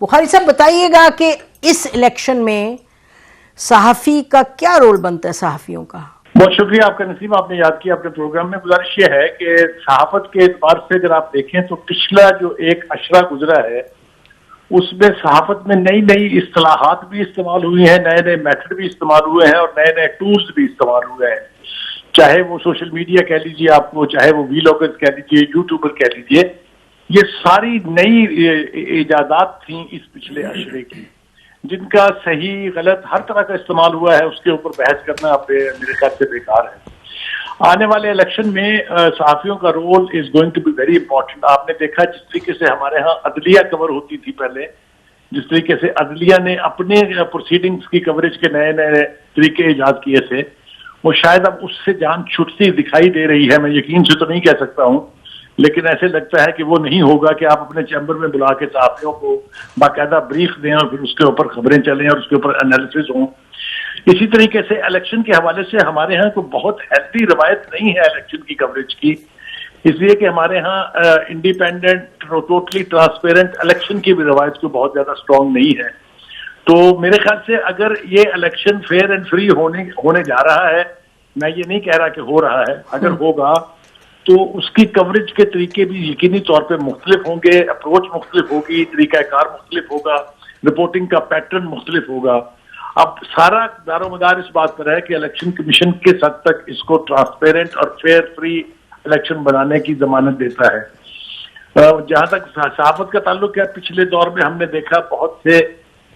बुखारी साहब बताइएगा कि इस इलेक्शन में सहाफ़ी का क्या रोल बनता है, सहाफ़ियों का? बहुत शुक्रिया आपका नसीम, आपने याद किया अपने प्रोग्राम में। गुजारिश ये है कि सहाफत के एतबार से अगर आप देखें तो पिछला जो एक अशरा गुजरा है उसमें सहाफत में नई नई इस्तेलाहात भी इस्तेमाल हुई हैं, नए नए मेथड भी इस्तेमाल हुए हैं और नए नए टूल्स भी इस्तेमाल हुए हैं। चाहे वो सोशल मीडिया कह लीजिए आपको, चाहे वो वीलॉगर्स कह लीजिए, यूट्यूबर कह लीजिए, ये सारी नई इजादात थी इस पिछले अशरे की, जिनका सही गलत हर तरह का इस्तेमाल हुआ है। उसके ऊपर बहस करना मेरे ख्याल से बेकार है। आने वाले इलेक्शन में सहाफियों का role is going to be very important. आपने देखा जिस तरीके से हमारे यहाँ अदलिया कवर होती थी पहले, जिस तरीके से अदलिया ने अपने प्रोसीडिंग्स की कवरेज के नए नए तरीके ईजाद किए थे, वो शायद अब उससे जान छुटती दिखाई दे रही है। मैं यकीन से तो नहीं कह सकता हूँ, लेकिन ऐसे लगता है कि वो नहीं होगा कि आप अपने चैम्बर में बुला के सहाफियों को बाकायदा ब्रीफ दें और फिर उसके ऊपर खबरें चलें और उसके ऊपर एनालिसिस हों। इसी तरीके से इलेक्शन के हवाले से हमारे यहाँ कोई बहुत हेल्दी रवायत नहीं है इलेक्शन की कवरेज की, इसलिए कि हमारे यहाँ इंडिपेंडेंट टोटली ट्रांसपेरेंट इलेक्शन की भी रवायत को बहुत ज्यादा स्ट्रांग नहीं है। तो मेरे ख्याल से अगर ये इलेक्शन फेयर एंड फ्री होने जा रहा है, मैं ये नहीं कह रहा कि हो रहा है, अगर होगा तो उसकी कवरेज के तरीके भी यकीनी तौर पे मुख्तलिफ होंगे, अप्रोच मुख्तलिफ होगी, तरीकाकार मुख्तलिफ होगा, रिपोर्टिंग का पैटर्न मुख्तलिफ होगा। अब सारा दारोमदार इस बात पर है कि इलेक्शन कमीशन किस हद तक इसको ट्रांसपेरेंट और फेयर फ्री इलेक्शन बनाने की जमानत देता है। जहां तक सहाफत का ताल्लुक है, पिछले दौर में हमने देखा बहुत से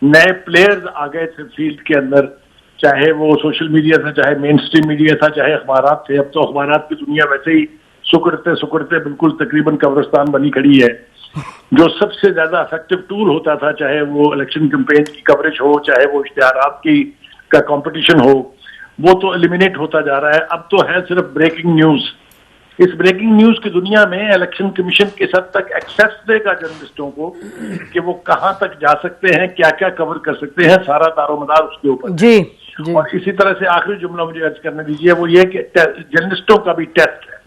नए प्लेयर्स आ गए थे फील्ड के अंदर, चाहे वो सोशल मीडिया था, चाहे मेन स्ट्रीम मीडिया था, चाहे अखबारात थे। अब तो अखबारात की दुनिया वैसे ही सुकड़ते सुकड़ते बिल्कुल तकरीबन कब्रिस्तान बनी खड़ी है। जो सबसे ज्यादा इफेक्टिव टूल होता था, चाहे वो इलेक्शन कैंपेन की कवरेज हो, चाहे वो इश्तिहारात की का कंपटीशन हो, वो तो एलिमिनेट होता जा रहा है। अब तो है सिर्फ ब्रेकिंग न्यूज। इस ब्रेकिंग न्यूज की दुनिया में इलेक्शन कमीशन किस हद तक एक्सेस देगा जर्नलिस्टों को कि वो कहां तक जा सकते हैं, क्या क्या कवर कर सकते हैं, सारा दारोमदार उसके ऊपर जी। और इसी तरह से आखिरी जुमला मुझे अर्ज करने दीजिए, वो ये कि जर्नलिस्टों का भी टेस्ट है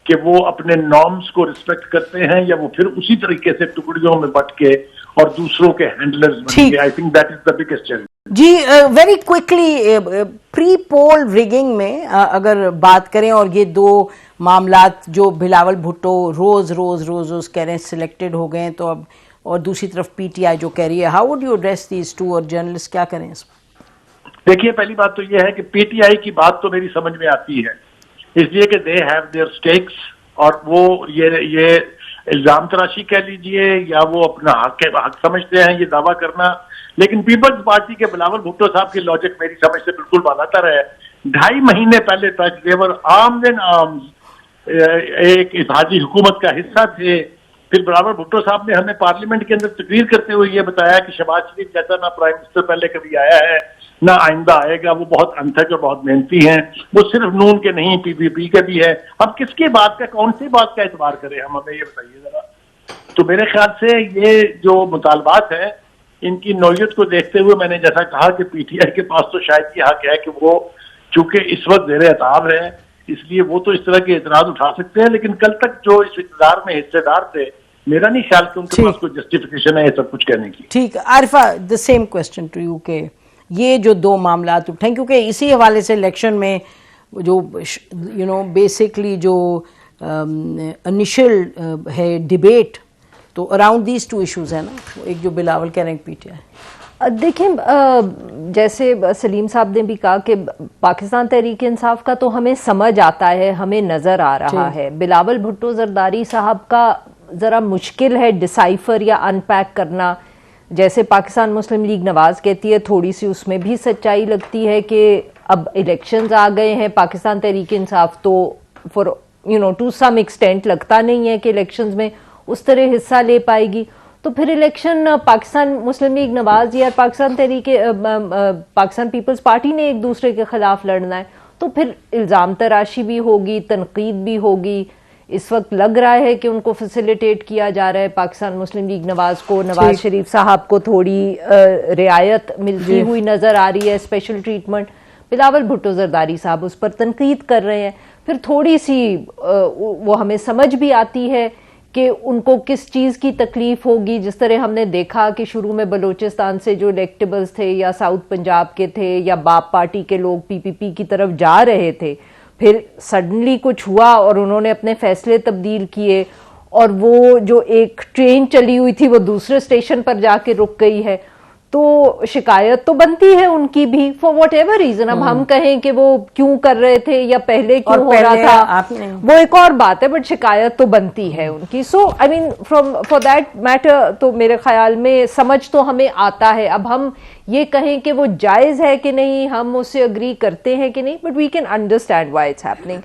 कि वो अपने नॉर्म्स को रिस्पेक्ट करते हैं या वो फिर उसी तरीके से टुकड़ियों में बट के और दूसरों के हैंडलर्स बन के। I think that is the biggest challenge. जी, very quickly, pre poll rigging में अगर बात करें और ये दो मामलात जो बिलावल भुट्टो रोज कह रहे हैं सिलेक्टेड हो गए हैं, तो अब और दूसरी तरफ पीटीआई जो कह रही है, how would you address these two और जर्नलिस्ट क्या करें इसमें? देखिए, पहली बात तो ये है कि पीटीआई की बात तो मेरी समझ में आती है, इसलिए कि दे हैव देयर स्टेक्स और वो ये इल्जाम तराशी कह लीजिए या वो अपना हक समझते हैं ये दावा करना। लेकिन पीपल्स पार्टी के बिलावल भुट्टो साहब की लॉजिक मेरी समझ से बिल्कुल बालातर है। 2.5 महीने पहले तक देवर आर्म्स एंड आर्म्स एक इत्तेहादी हुकूमत का हिस्सा थे। फिर बिलावल भुट्टो साहब ने हमें पार्लियामेंट के अंदर तकरीर करते हुए ये बताया कि शहबाज शरीफ जैसा ना प्राइम मिनिस्टर पहले कभी आया है ना आइंदा आएगा, वो बहुत अनथक और बहुत मेहनती हैं, वो सिर्फ नून के नहीं पीपीपी के भी है। अब किसकी बात का, कौन सी बात का एतबार करें हम, हमें ये बताइए जरा। तो मेरे ख्याल से ये जो मुतालबात है, इनकी नौयत को देखते हुए मैंने जैसा कहा कि पीटीआई के पास तो शायद ये हक है कि वो चूंकि इस वक्त ज़ेरे अताब है, इसलिए वो तो इस तरह के एतराज उठा सकते हैं, लेकिन कल तक जो इस इक़्तिदार में हिस्सेदार थे, मेरा नहीं ख्याल कि उनके पास कोई जस्टिफिकेशन है ये सब कुछ कहने की। ठीक, Arifa, the same question to you के ये जो दो मामलात उठे, क्योंकि इसी हवाले से इलेक्शन में जो बेसिकली जो इनिशियल है डिबेट, तो अराउंड दीज टू इश्यूज है ना, एक जो बिलावल कह रहे हैं पीटीआई। देखें, जैसे सलीम साहब ने भी कहा कि पाकिस्तान तहरीक इंसाफ का तो हमें समझ आता है, हमें नज़र आ रहा है। बिलावल भुट्टो जरदारी साहब का ज़रा मुश्किल है डिसाइफर या अनपैक करना। जैसे पाकिस्तान मुस्लिम लीग नवाज कहती है, थोड़ी सी उसमें भी सच्चाई लगती है कि अब इलेक्शंस आ गए हैं, पाकिस्तान तहरीक इंसाफ तो फॉर टू सम एक्सटेंट लगता नहीं है कि इलेक्शंस में उस तरह हिस्सा ले पाएगी। तो फिर इलेक्शन पाकिस्तान मुस्लिम लीग नवाज या पाकिस्तान पीपल्स पार्टी ने एक दूसरे के खिलाफ लड़ना है, तो फिर इल्ज़ाम तराशी भी होगी, तनकीद भी होगी। इस वक्त लग रहा है कि उनको फैसिलिटेट किया जा रहा है, पाकिस्तान मुस्लिम लीग नवाज को, नवाज शरीफ साहब को थोड़ी रियायत मिलती हुई नजर आ रही है, स्पेशल ट्रीटमेंट। बिलावल भुट्टो जरदारी साहब उस पर तनकीद कर रहे हैं। फिर थोड़ी सी वो हमें समझ भी आती है कि उनको किस चीज़ की तकलीफ होगी। जिस तरह हमने देखा कि शुरू में बलूचिस्तान से जो इलेक्टेबल्स थे या साउथ पंजाब के थे या बाप पार्टी के लोग पीपीपी की तरफ जा रहे थे, फिर सडनली कुछ हुआ और उन्होंने अपने फैसले तब्दील किए और वो जो एक ट्रेन चली हुई थी वो दूसरे स्टेशन पर जाके रुक गई है। तो शिकायत तो बनती है उनकी भी फॉर वॉट एवर रीजन। अब हम कहें कि वो क्यों कर रहे थे या पहले क्यों हो रहा था वो एक और बात है, बट शिकायत तो बनती है उनकी। So I mean for that matter तो मेरे ख्याल में समझ तो हमें आता है। अब हम ये कहें कि वो जायज है कि नहीं, हम उससे अग्री करते हैं कि नहीं, but we can understand why it's happening.